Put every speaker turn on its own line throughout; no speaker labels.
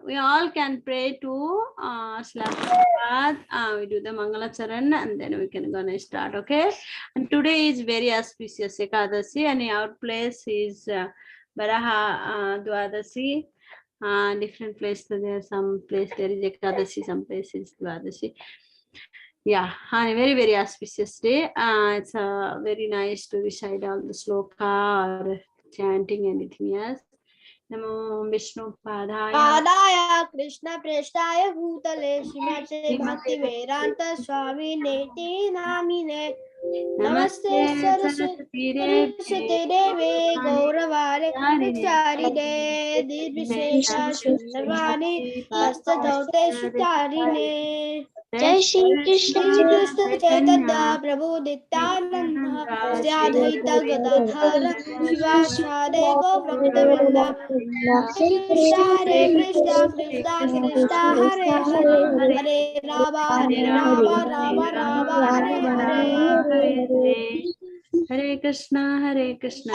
We all can pray to Slapad. We do the Mangala Charan and then we can gonna start, okay? And today is very auspicious Ekadasi and our place is Baraha Dwadasi. Different place, there some place there is Ekadasi, some places Dwadasi. Yeah, and a very, very auspicious day. It's very nice to recite all the sloka or chanting anything else. नमो विष्णु
पादाय कृष्ण प्रेष्ठाय भूतले श्रीमते भक्ति वेदांत स्वामी नेति नामिने नमस्ते सरस्वती देवे गौरवाणी प्रचारिणे निर्विशेष शून्यवाणी हस्तधौते सुचारिणे
जय श्री कृष्ण
चैतन्य प्रभु नित्यानंद श्री अद्वैत गदाधर शिवासादि गौरभक्तवृंद हरे कृष्णा कृष्णा कृष्णा हरे हरे हरे राम राम राम हरे हरे
हरे कृष्णा
हरे कृष्णा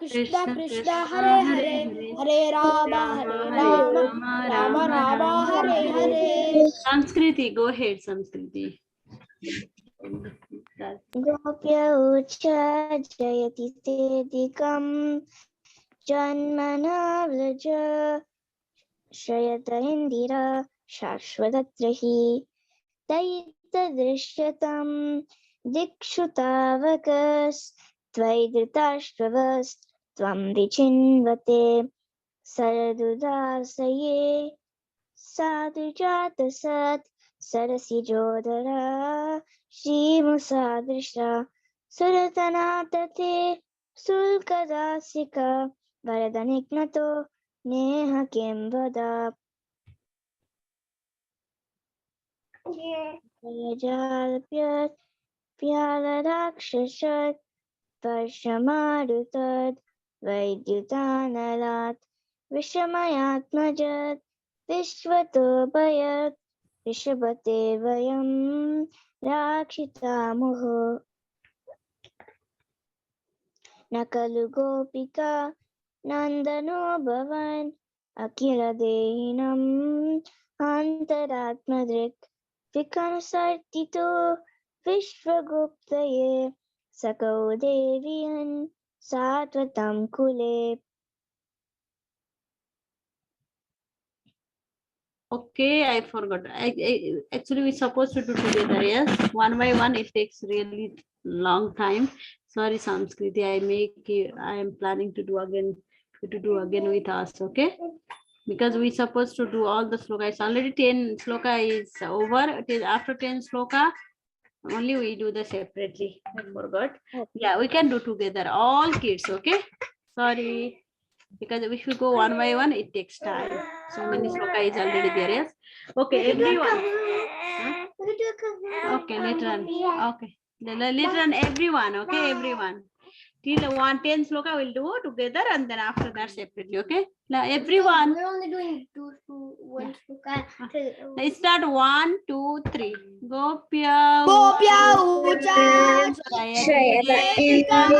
कृष्णा कृष्णा हरे हरे हरे राम राम राम हरे हरे.
संस्कृति, go ahead संस्कृति.
गोप्य उच्च जयति तेदिकं जन्मना व्रज श्रयत इन्दिरा शाश्वतत्रहि दयितदृश्यतं दिक्षु तावकस्त्वयि धृतराष्ट्रवस्त्वं विचिन्वते सरदुदासये साधुजातसत् सरसिजोदरा श्रीमुसादृशा सुरतनातते शुल्कदासिका वरदनिघ्नतो नेह किं वदा प्यालराक्षसत् वर्षमारुतत् वैद्युतानलात् विषमयात्मजत् विश्वतो भयत् ऋषभते वयं राक्षितामुः न खलु गोपिका नन्दनो भवन् अखिलदेहिनम् अन्तरात्मदृक् विकर्षर्तितो विश्वगुप्तये सकौ देवीयन् सात्वतं कुले.
Okay, I forgot. Actually, we're supposed to do together, yes? One by one, it takes really long time. Sorry, Samskriti, I am planning to do again with us, okay? Because we're supposed to do all the sloka. It's already 10 sloka is over. It is after 10 sloka, only we do the separately. I forgot. Yeah, we can do together, all kids, okay? Sorry. Because if we go one by one, it takes time. So many sloka is already there, yes? Okay, everyone. Huh? Okay, later on. Okay. Later on, everyone, okay, everyone. Till 110 sloka we'll do together and then after that separately, okay? Now everyone.
We're only doing one sloka.
Let's start 1, 2, 3. Gopya
Ucha
Shayata
Indira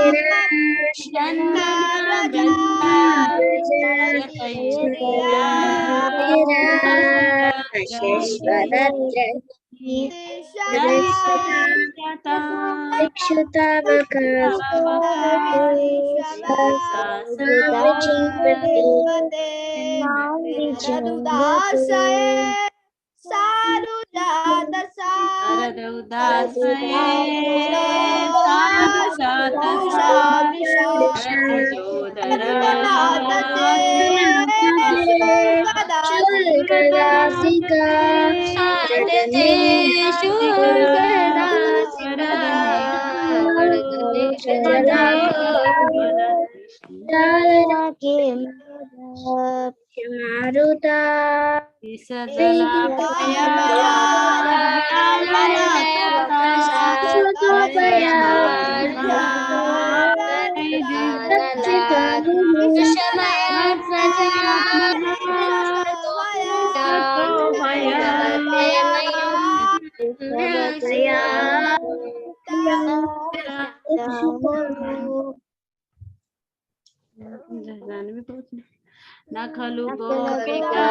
Maruta
न खलु
गोपिका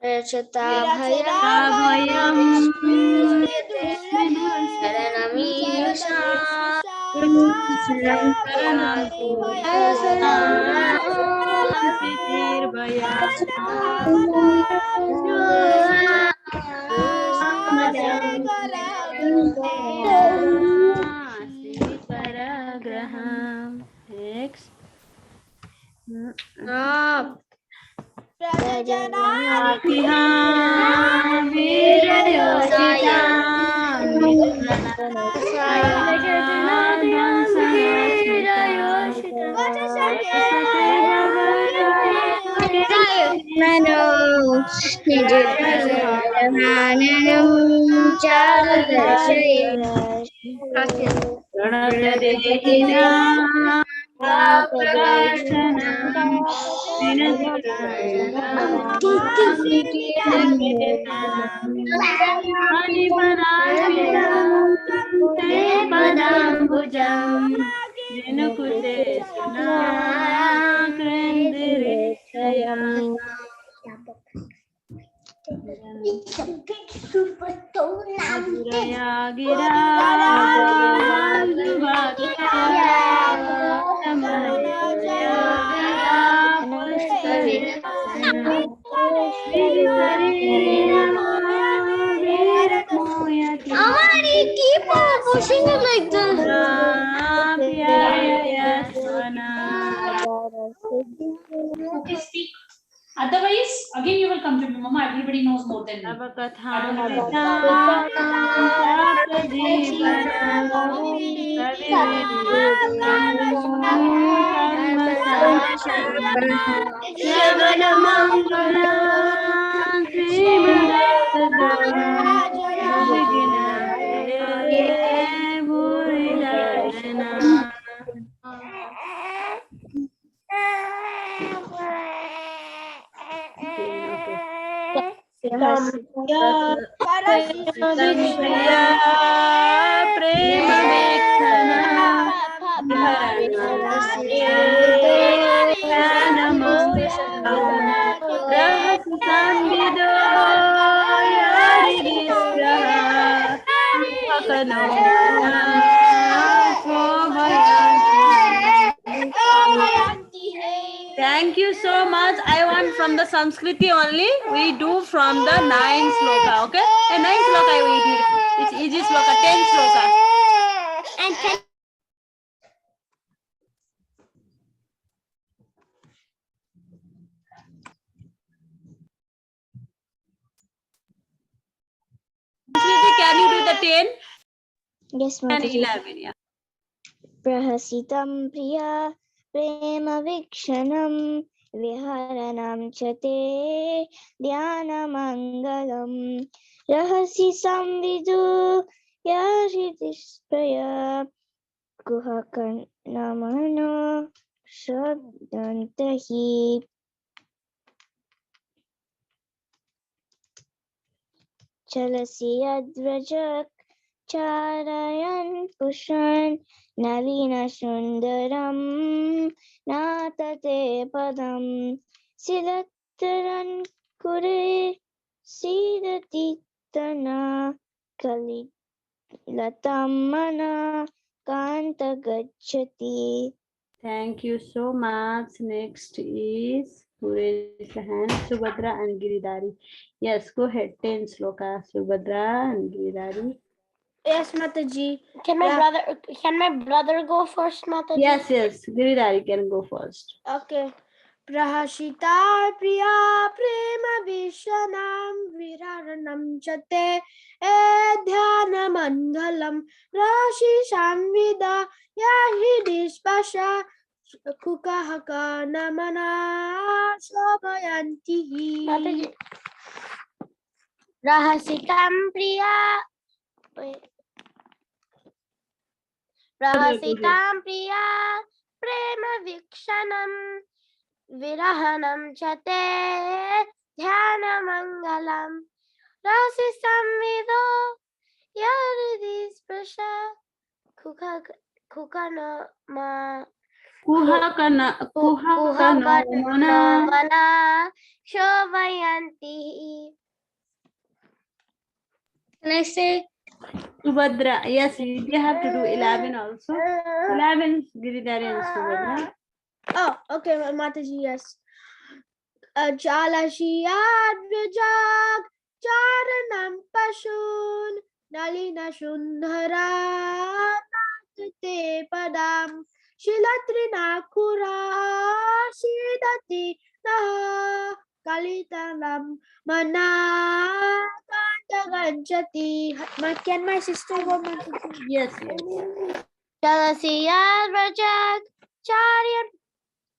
रचता भयं शरणमीशा keep pushing it like this.
Okay, speak. Otherwise, again you will come to me, Mama. Everybody knows more than me.
Thank you so much. I want from the Sanskriti only. We do from the 9 sloka, okay? 9 sloka I will do. It's easy sloka, 10 sloka.
And 10.
Sanskriti, can you do the 10?
Yes,
And
Mataji.
11, yeah.
प्रहसितं प्रिया प्रेमवीक्षणं विहरणं च ते ध्यानमङ्गलं रहसि संविदु यशितिस्प्रया कुहकर्णमनो शब्दन्तहि चलसि यद्व्रजक् चारयन् पुष्पन् नलिनसुन्दरं नातते पदं सिलत्तरन् कुरे सीदति तना कलिलतं मना कान्त गच्छति.
Thank you so much. Next is who raised the hand? Subhadra and Giridhari. Yes, go ahead. 10 sloka. Subhadra and Giridhari.
Yes, Mataji. Can my brother go first, Mataji?
Yes. Giridhari can go first.
Okay. Prahashita priya prema vishanam viraranam chate dhyana mangalam rashi samvida yahi dispasha Kukahaka namana shobhayantihi. Mataji. Rahasitam priya. Wait. Rahasitam priya prema vikshanam virahanam chate dhyana mangalam rasi samvido yaridi spasha kukana ma
Kuhakana mana
mana shobhayantihi. Can I say?
Subhadra. Yes, you have to do 11 also. 11 Giridhari and Subhadra.
Oh, okay, Mataji, yes. Jalashiyadvijag charanam pashun nalina shundhara natate padam shilatrina kura shidati naha kalitanam mana kantaganchati. Can my sister go, Mataji?
Yes.
Jalashiyadvijag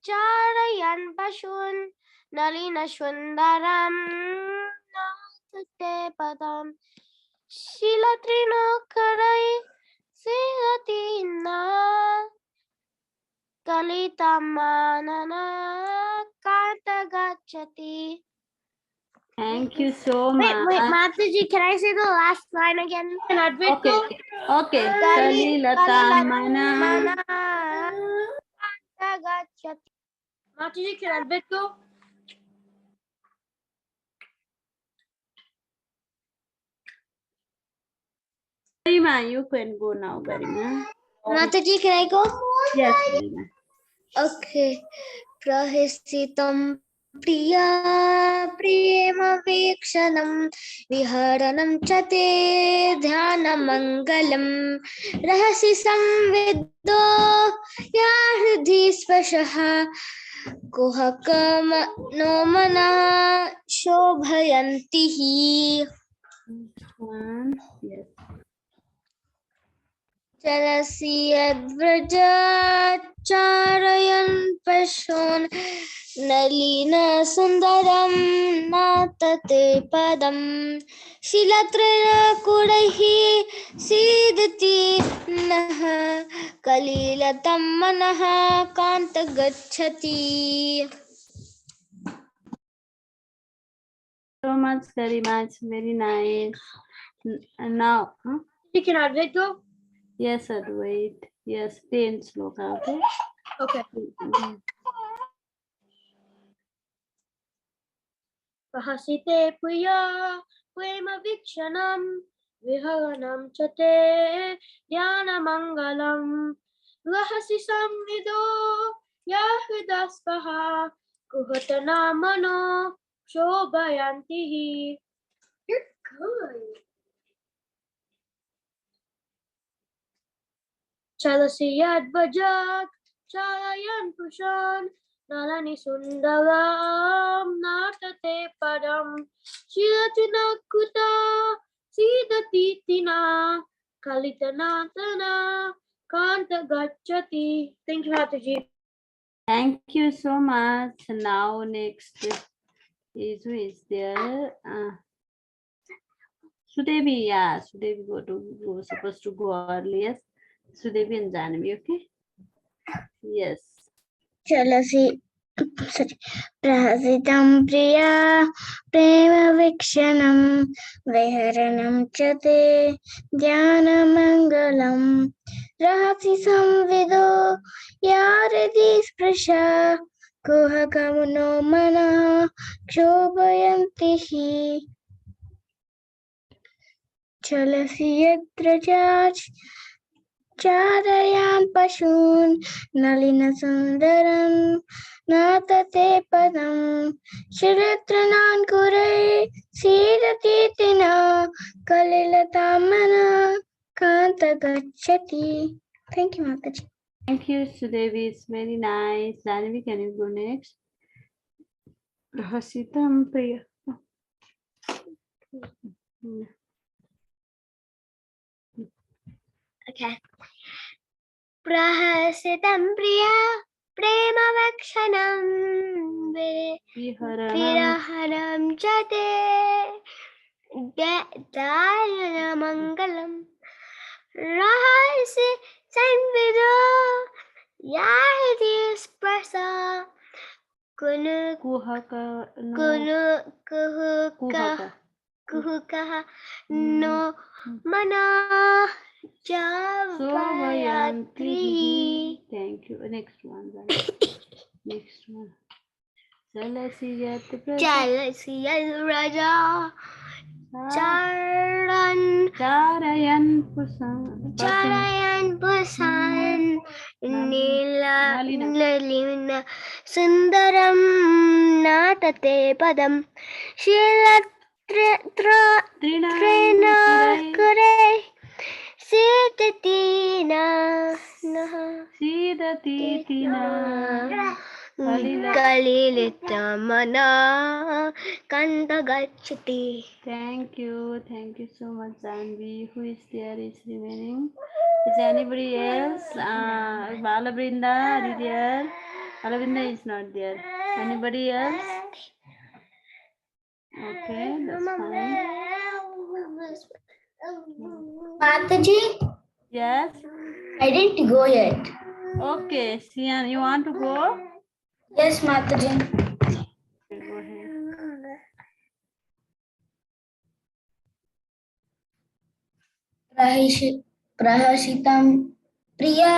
Charayan Pashun Nalina Shundaram Natate Padam Shilatrino Karai Silatina Kalitamanana Kartagachati.
Thank you so much.
Wait, Mataji, can I say the last line again?
Okay. Kalilatamana.
Kartagachati. Mataji, can Advait go?
Garima, you can go now, Garima.
Mataji, can I go?
Yes, Garima.
Okay. Prahisitam priya prema vikshanam viharanam chate dhyana mangalam rahasi samviddo yahridhi spashaha kuhakam no mana shobhayantihi.
One. Yes.
Chalasiyadvraja charayan pashon nalina sundaram natate padam shilatrina kudaihi sidati naha kalilatam manaha kantagachati.
So much, Garima. It's very nice. Now,
You can Advait go?
yes, Advait. Yes, 10 sloka, okay?
Okay. Prahasite priya prema vikshanam viharanam chate dhyana mangalam rahasi samvido yahridaspaha kuhatana mano shobhayantihi. You're good. Chalasiyadvajak chalayan pushan nalani sundaram natate padam shilatina kuta sidatitina kalitanatana kanta gachati. Thank you, Mataji.
thank you so much. Now, next is who is there? Sudevi, yeah, Sudevi was supposed to go earlier. Sudevi and Janavi, okay? Yes.
Prahasitam priya prema vikshanam viharanam chate dhyana mangalam rahasi samvido yaridi sprasha kuhakamuno mana shobhayantihi. Chalasiyadvraja charayan pashun nalina sundaram natate padam shiritranan kurai sidatitina kalilatamana kanta gachati. Thank you, Mataji.
Thank you, Sudevi. It's very nice. Janavi, can you go next? Hasitam Priya.
Okay. Prahasitam priya प्रेमवक्षणं
विहरणं
विरहणं च ते दायनमङ्गलम् रहसि संविदो याहि स्पर्शा कुनु
कुहक
कुनु
कुहक
कुहुकः no मना
शोभयन्ति
जावयात्रिः.
Thank you. Next one. Next one. Jalasi yat
चलसि यद्व्रजा
Charayan pusan
चारयन् पुंसान्
Nalina.
नीललिन सुन्दरं नाटते पदं शीलत्रिणाकुरे सीदतीना
Sidatitina
कलिलितमना कन्दगच्छति.
Thank you so much, Zanvi. Who is there is remaining? Is anybody else? Balabrinda, are you there? Balabrinda is not there. Anybody else? Okay, that's fine.
Mataji,
Yes.
I didn't go yet.
Okay, Sian, you want to go?
Yes, Mataji.
Okay, go ahead.
प्रहसितं प्रिया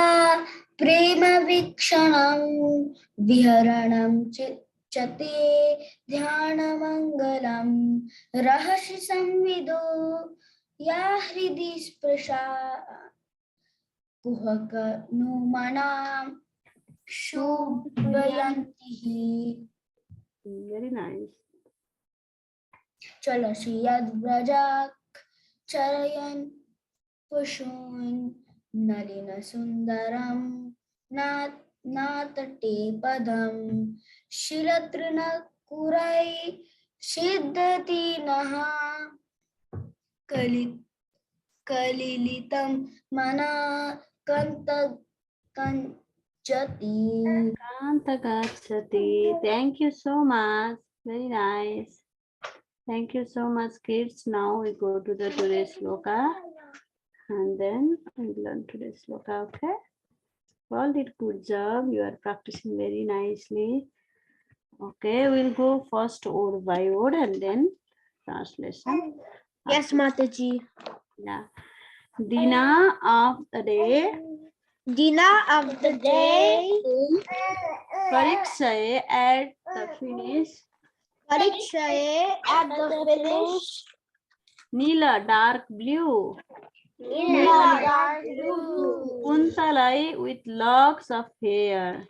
प्रेमवीक्षणं विहरणं च ते ध्यानमङ्गलं रहसि संविदो या हृदि स्पृशा कुहक नु मनां शोभयन्तिः.
Very nice.
चलसि यद्व्रजाक् चरयन् पुशून् नलिनसुन्दरं नातटे पदं शिलतृणकुरै सिद्धति नः कलिलितं मना कञ्चति.
Kantagachati. Thank you so much. Very nice. Thank you so much, kids. Now we go to the today's sloka and then we learn today's sloka. Okay. You all did good job. You are practicing very nicely. Okay, we'll go first word by word and then translation.
Yes, Mataji.
Yeah. Dina of the day.
Dina of the day.
Parikshaye at the finish.
Parikshaye at the finish.
Neela dark blue.
Neela dark blue.
Kuntalai with locks of hair.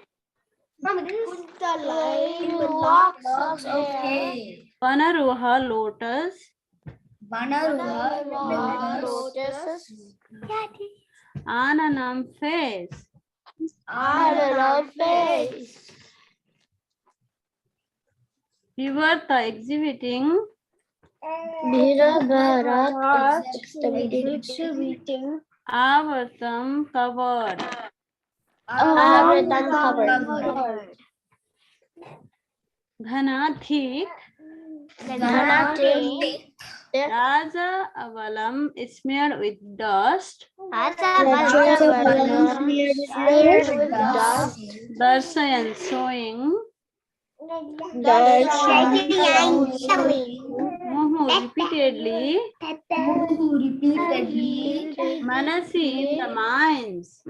Kuntalai with locks of hair.
Panaruha lotus.
Vanaruha
Lotus.
Ananam face.
Ananam face.
Vivarta exhibiting.
Bharat exhibiting.
Avartam covered.
Avritam covered.
Ghana thick.
Dhanatik.
Raja avalam smeared with dust. Darsayan showing. Muhu repeatedly. Manasi in the minds.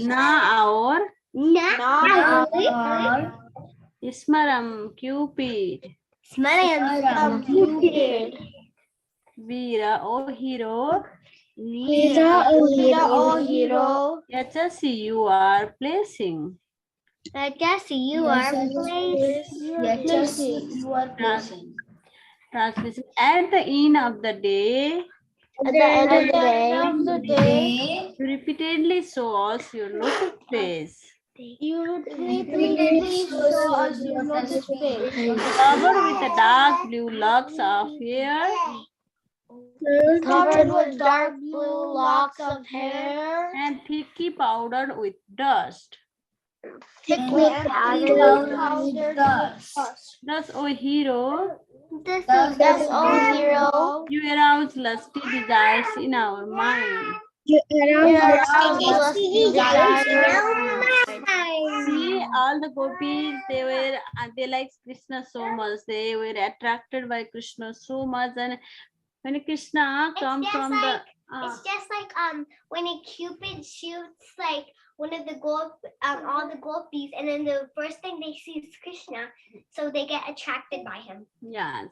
Na our. Ismaram Cupid. Veera O hero. Yachasi you are placing. Translation. At the end of the day,
At the end of the day,
you repeatedly show us your lotus face.
you repeatedly show us your lotus face.
Covered with the dark blue locks of hair.
Covered with dark blue locks of hair.
and thickly powdered with dust.
Thickly powdered with dust.
Thus, O hero,
Thus, O hero,
you arouse lusty desires in our mind.
You
arouse lusty desires.
See, all the gopis, they like Krishna so much. They were attracted by Krishna so much, and when Krishna comes from the
It's just like when a Cupid shoots like one of the all the gopis, and then the first thing they see is Krishna, so they get attracted by him.
yes,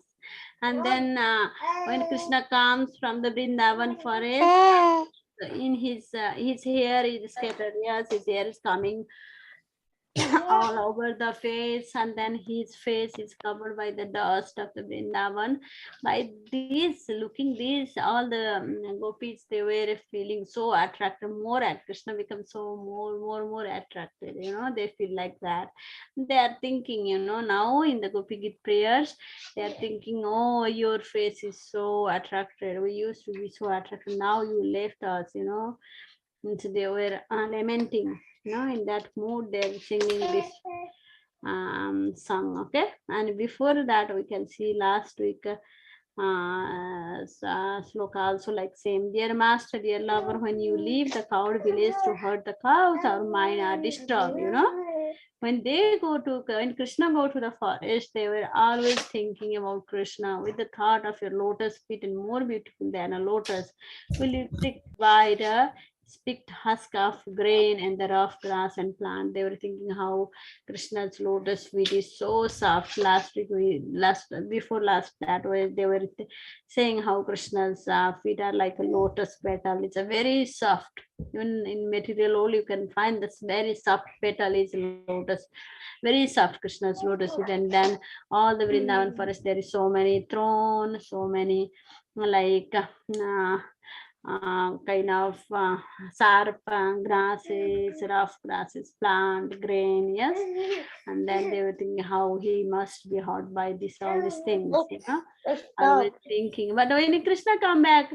and then when Krishna comes from the Vrindavan forest, in his hair is scattered. Yes, his hair is coming all over the face, and then his face is covered by the dust of the Vrindavan. By this, looking this, all the gopis, they were feeling so attracted, more at Krishna becomes so more attracted, you know, they feel like that. They are thinking, you know, now in the Gopi Gita prayers, they are thinking, oh, your face is so attracted. We used to be so attracted. Now you left us, you know. And so they were lamenting, you know, in that mood they're singing this song. Okay, and before that we can see last week sloka also like same. Dear master, dear lover, when you leave the cowed village to herd the cows, our mind are disturbed, you know. When Krishna go to the forest, they were always thinking about Krishna with the thought of your lotus feet, and more beautiful than a lotus will you pick by the spicked husk of grain and the rough grass and plant. They were thinking how Krishna's lotus feet is so soft. Before last that way they were saying how Krishna's feet are like a lotus petal. It's a very soft. Even in material oil you can find this very soft petal is lotus. Very soft Krishna's lotus feet. And then all the Vrindavan forest, there is so many thrones, so many like kind of sharp grasses, rough grasses, plant, grain, yes. And then they were thinking how he must be hurt by all these things, you know. I was thinking, but when Krishna come back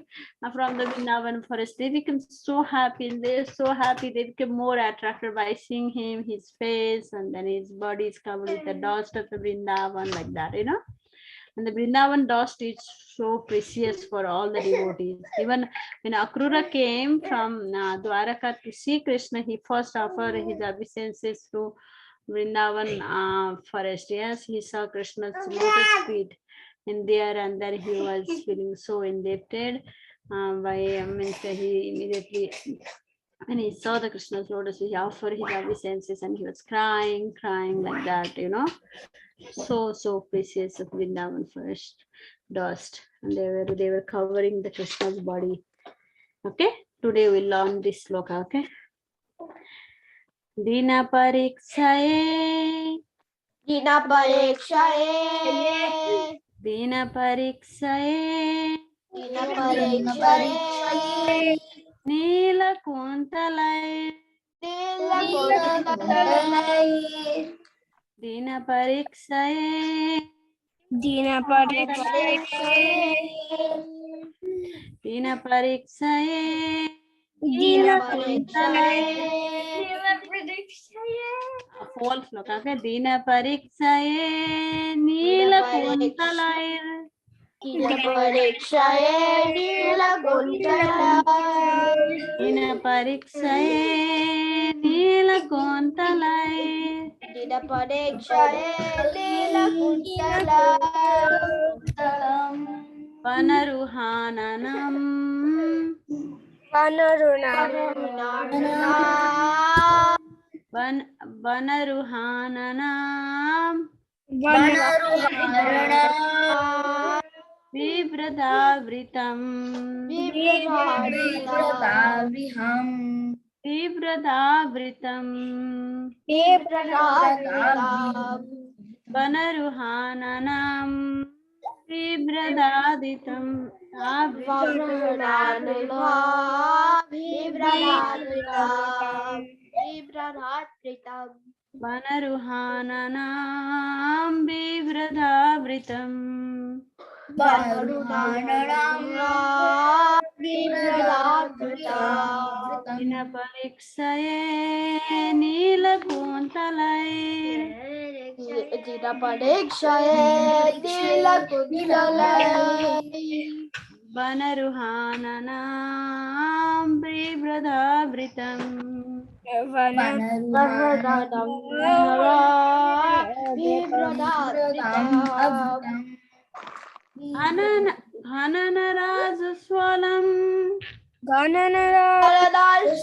from the Vrindavan forest, they become so happy, and they're so happy, they become more attracted by seeing him, his face, and then his body is covered with the dust of the Vrindavan, like that, you know. And the Vrindavan dust is so precious for all the devotees. Even when Akrura came from Dwaraka to see Krishna, he first offered his obeisances to Vrindavan forest. Yes, he saw Krishna's lotus feet in there, and then he was feeling so indebted he immediately, when he saw the Krishna's lotus, he offered his obeisances, and he was crying like that, you know. So precious of Vrindavan forest dust, and they were covering the Krishna's body. Okay, today we learn this sloka. Okay, Dina pariksaye,
Dina parikshaye,
Dina pariksaye,
Dina parikshaye,
Nila kuntalay,
Nila kuntalay,
Dina pariksaye,
Dina pariksaye,
Dina pariksaye,
Dina
false look. Okay, Dina pariksaye, Nila kuntalay,
Dina parikshaye, Nila kuntalay,
Dina pariksaye, Nila kuntalay,
Dina parikshaye, Nila kuntalay,
Panaruhananam, Vanaruhananam, Vibradavritam, Vibradavritam, Vanaruhananam, Vibradaditam, Vanaruhananam, Vibradavritam. దిన పరీక్షయే నీలకుంతలైర్ వనరుహాననాం బిభ్రదాభృతం హననరాజు స్వలం ఘనరాజు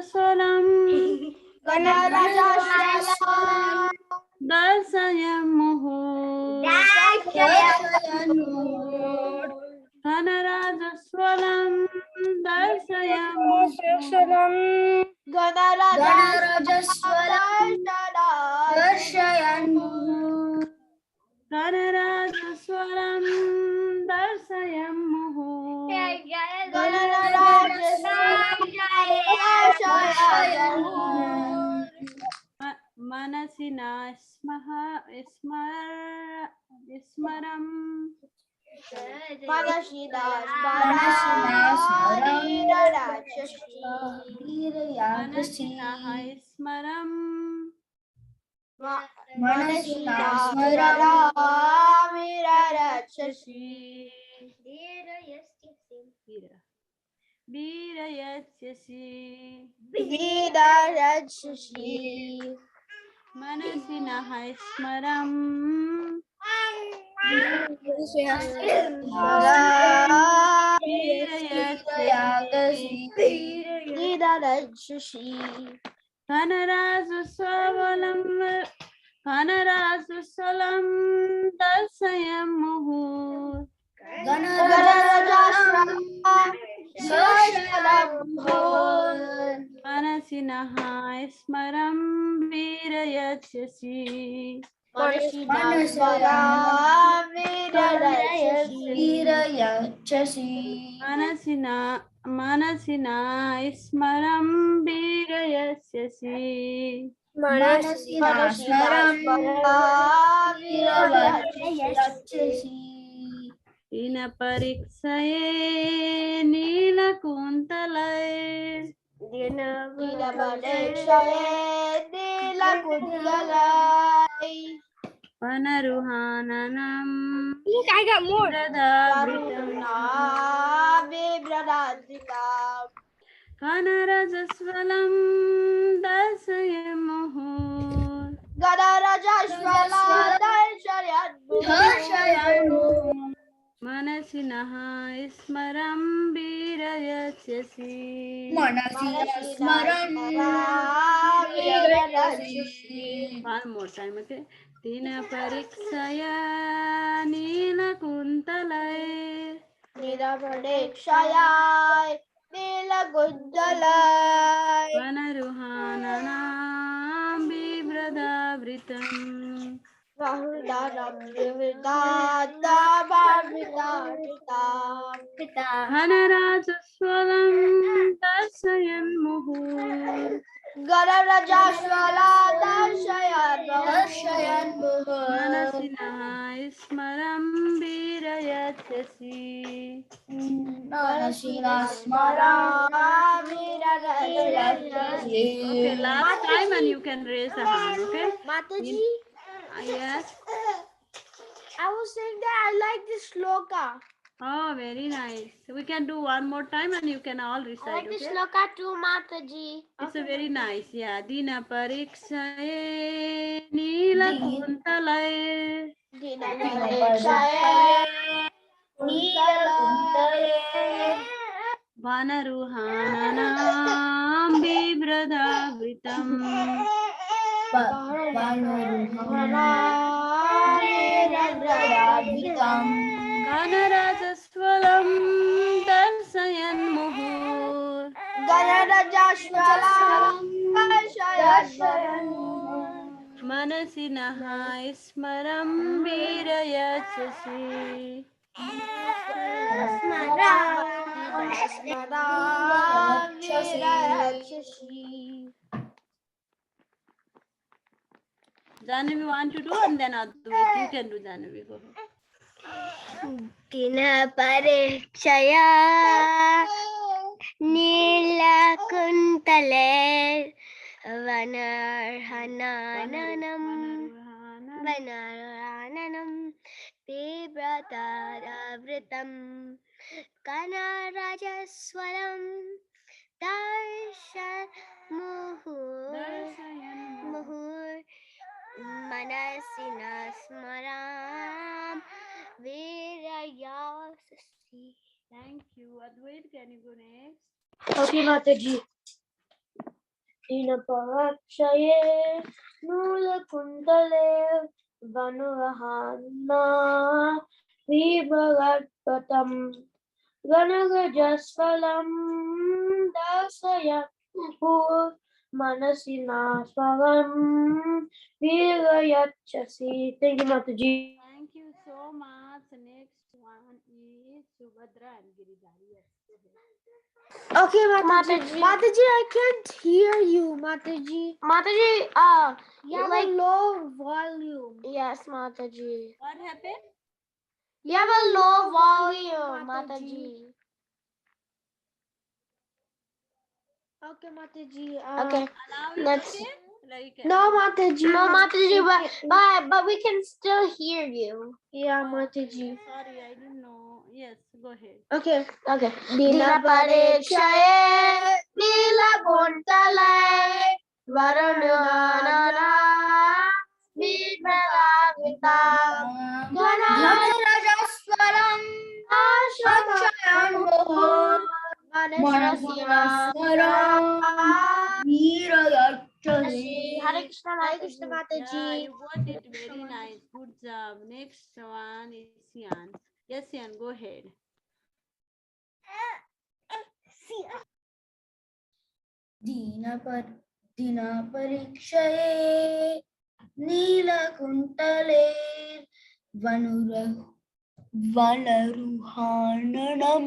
స్వలం దర్శయముహు ఘనరాజు స్వలం దర్శయముహు ఘనరాజు స్వరం దర్శయముహు మనసినా స్మరం స్మరం వీరయస్యసి మనసినః స్మరం ఘనరాజు స్వలం ఘనరాజు స్వలం దర్శయముహు మనసినః స్మరం వీరయస్యసి మనసినా స్మరం వీరయస్యసి దిన పరీక్షయే నీలకుంతలైర్ వనరుహాననం ఘనరజస్వలం దర్శయముహు మనసినః స్మరం వీరయస్యసి one more time, okay? దిన పరీక్షయ నీలకుంతలైర్ వనరుహాననాం బిభ్రదాభృతం ఘనరాజు స్వలం దర్శయన్ముహు మనసినః స్మరం వీరయస్యసి Okay, last time and you can raise a hand, okay?
Mataji,
Yes.
I was saying that I like this shloka.
Oh, very nice. We can do one more time and you can all
I
recite,
like this
okay?
shloka too, Mataji.
It's a very nice, yeah. Dina parikshaye nila kuntalay vanaruhananam bibradavritam ganarajaswalam darsayan muhur మనసినః స్మరం వీరయస్యసి Jahnavi want to do, and then Advait. You can do, Jahnavi. Go ahead.
Dina parikshaya Neelakuntale Vanarhananam Vibratadavritam Kanarajaswaram Darshan Muhur Manasina Smaram Virayasasi.
Thank you. Advait, can you go next?
Okay, Mataji. Dina Parakshaye Nula Kundale Vanurahana Vibhagatpatam Ganagajasvalam Dasaya Pur Manasina Swaram Virayachasi. Thank you, Mataji.
Thank you so much. Next one is Subhadra and Giridhari. Yes, go ahead.
Okay, Mataji. Mataji, I can't hear you, Mataji. Mataji, you have a low volume. Yes, Mataji.
What happened?
You have a low volume, Mataji. Okay, Mataji.
Okay.
Now it's
Let's-
okay? Like,
No, Mataji.
No, Mataji, but we can still hear you.
Yeah, Mataji.
Sorry, I didn't know. Yes, go ahead.
Okay.
Okay.
Dina Parikshaye Nila Kuntale Varunana Vidravita Ganarajaswaram Ashayam Manasasinasaram Virayachasi. Hare Krishna
Yeah,
Mataji.
you got it very nice. Good job. Next one is Sian. Yes, Sian, go ahead.
Dina Parikshaye Neelakuntale Vanaruhananam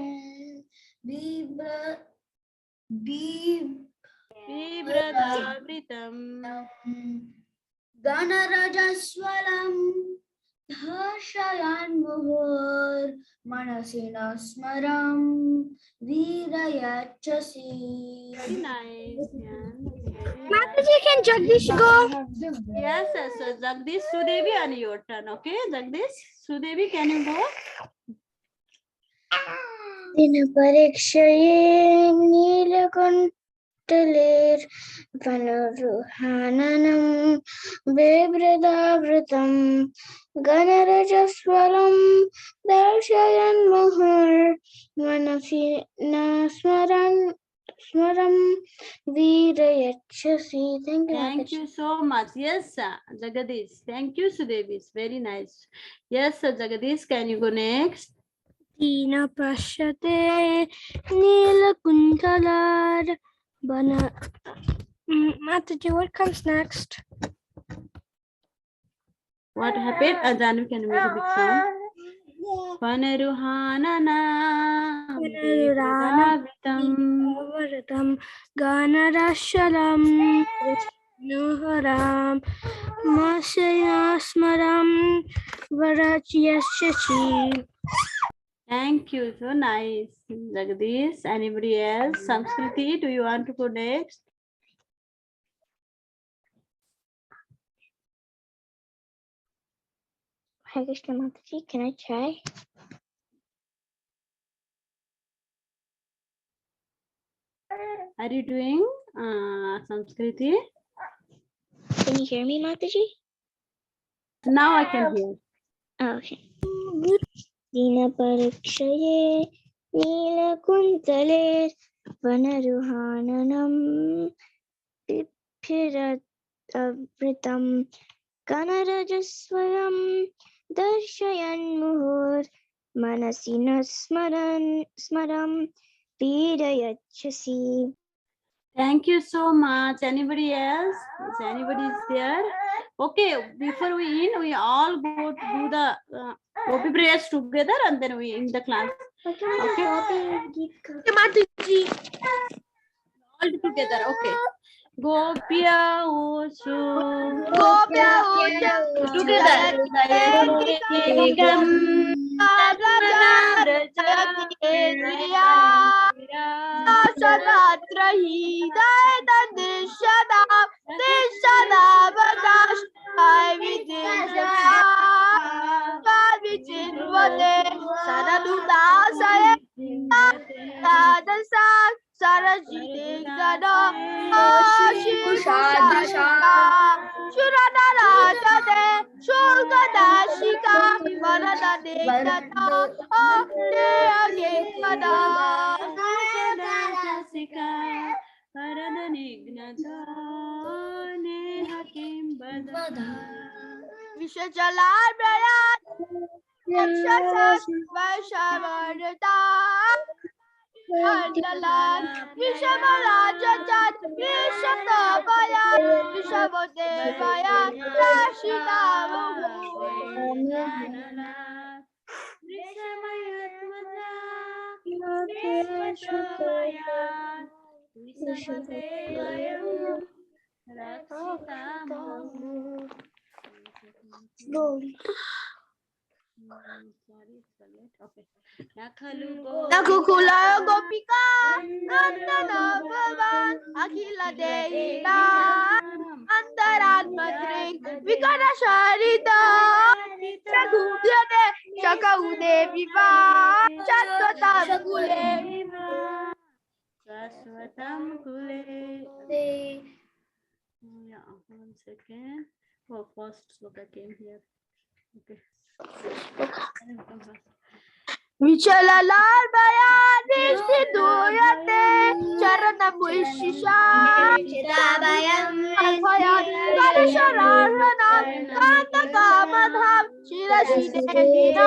Vibradavritam
Ganarajaswalam Dharshayan Muhur Manasina Smaram Virayachasi.
Very nice, Sian. Very
Mataji, can Jagdish go?
Yes, yes. So Jagdish, Sudevi, and your turn. Okay, Jagdish, Sudevi, can you go?
Dina Parikshaye Neelakuntaler Vanaruhananam Vibradavritam Ganarajaswaram Darshayan Muhur Manasina Smaram Virayachasi. Thank you,
Thank
Mataji.
you so much. Yes, sir. Jagadish. Thank you, Sudevi. Very nice. Yes, sir. Jagadish, can you go next?
Dina Prashate Neelakuntalar Bana. Mataji, what comes next?
What happened? Janu, can you make a big sound? Vanaruhanana Vibradavritam
Varatam Ganarashalam Nuharam Masayasmaram Varachyashachi.
Thank you. So nice. Jagadish. Anybody else? Samskriti, do you want to go next?
Hare Krishna Mataji, can I try?
Are you doing Samskriti?
Can you hear me, Mataji?
Now I can hear.
Okay. Dina Parikshaye Neelakuntale Vanaruhananam Piphiratavritam Ganarajaswaram Darshayan Muhur Manasina Smaram Virayachasi.
Thank you so much. Anybody else? Is anybody there? Okay, before we end, we all go to do the OP prayers together and then we in the class. Okay.
Mataji.
All together. Okay. Gopya Ocho.
Gopya Ocho.
Together.
Slowly.
Nakukula Gopika Nandana Bhavan Akhila Deila Antaratmatri Vikara Sharita Shakudhyate Shakaude Viva Chatvatam Kule
Shashvatam Kule. Yeah, 1 second. Oh, first sloka came here. Okay.
Vichalalar Bayan Vishti Duyate Charana Vishisha Alphayan Karasharana Kanta Kamadham Shirashidena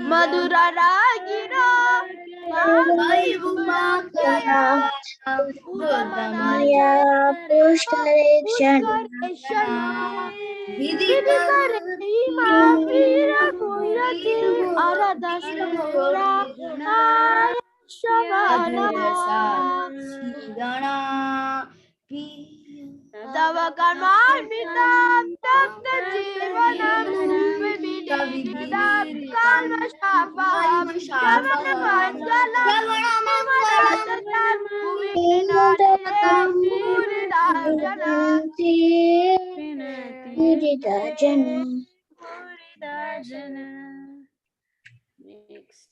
Madhura Ragira
Maya Pushkareshana
Next.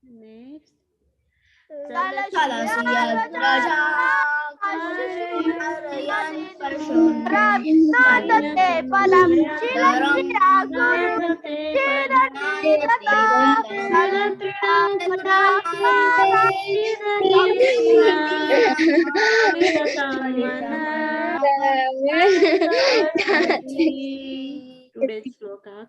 Next. Today's sloka.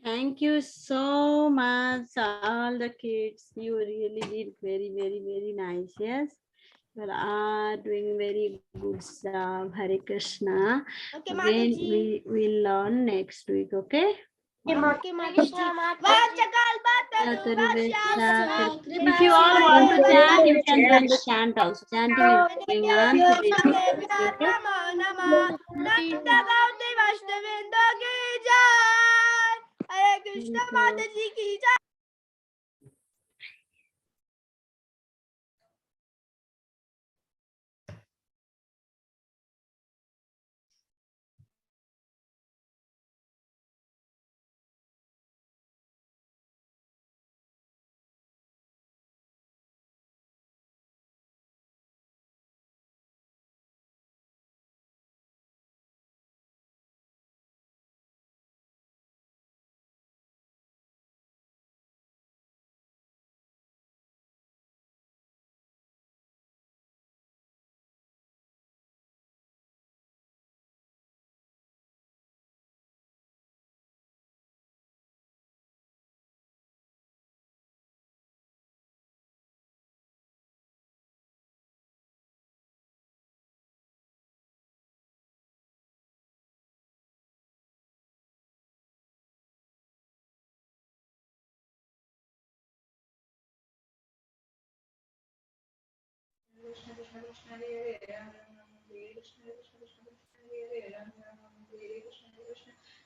Thank you so much, all the kids. You really did very nice. Yes, you are doing very good job. Hare Krishna.
Okay,
When
Mataji.
we will learn next week. Okay.
Okay, Mataji.
If you all want to chant, you can join the chant also. Chanting is going on.
Hare Krishna Mataji ki jai.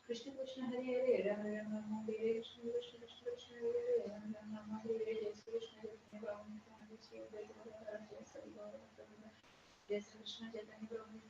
Krishna Krishna Hare Hare Rama Rama Hare Krishna